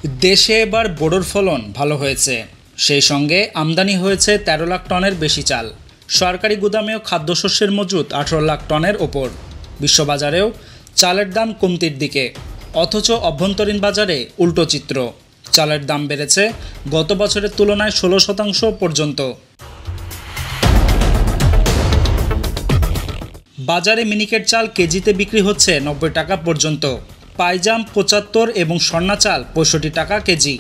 দেশে এবার বোরোর ফলন ভালো হয়েছে, সেই সঙ্গে আমদানি হয়েছে ১৩ লাখ টনের বেশি চাল। সরকারি গুদামেও খাদ্যশস্যের মজুত ১৮ লাখ টনের ওপর। বিশ্ববাজারেও চালের দাম কমতির দিকে, অথচ অভ্যন্তরীণ বাজারে উল্টো চিত্র। চালের দাম বেড়েছে গত বছরের তুলনায় ১৬% পর্যন্ত। বাজারে মিনিকেট চাল কেজিতে বিক্রি হচ্ছে ৯০ টাকা পর্যন্ত, পাইজাম ৭৫ এবং স্বর্ণা চাল ৬৫ টাকা কেজি।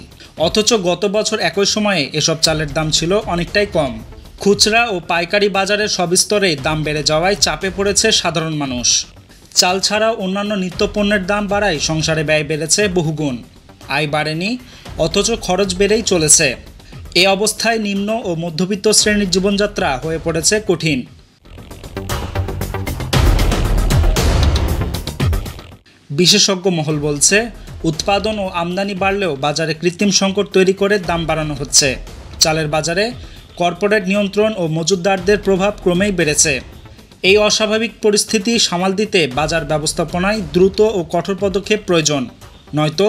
অথচ গত বছর একই সময়ে এসব চালের দাম ছিল অনেকটাই কম। খুচরা ও পাইকারি বাজারের সব স্তরেই দাম বেড়ে যাওয়ায় চাপে পড়েছে সাধারণ মানুষ। চাল ছাড়াও অন্যান্য নিত্যপণ্যের দাম বাড়ায় সংসারে ব্যয় বেড়েছে বহুগুণ। আয় বাড়েনি, অথচ খরচ বেড়েই চলেছে। এ অবস্থায় নিম্ন ও মধ্যবিত্ত শ্রেণীর জীবনযাত্রা হয়ে পড়েছে কঠিন। বিশেষজ্ঞ মহল বলছে, উৎপাদন ও আমদানি বাড়লেও বাজারে কৃত্রিম সংকট তৈরি করে দাম বাড়ানো হচ্ছে। চালের বাজারে কর্পোরেট নিয়ন্ত্রণ ও মজুতদারদের প্রভাব ক্রমেই বেড়েছে। এই অস্বাভাবিক পরিস্থিতি সামাল দিতে বাজার ব্যবস্থাপনায় দ্রুত ও কঠোর পদক্ষেপ প্রয়োজন, নয়তো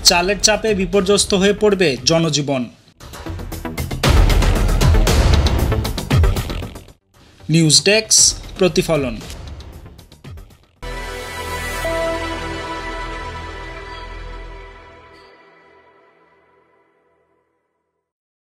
চালের চাপে বিপর্যস্ত হয়ে পড়বে জনজীবন। নিউজ ডেস্ক, প্রতিফলন।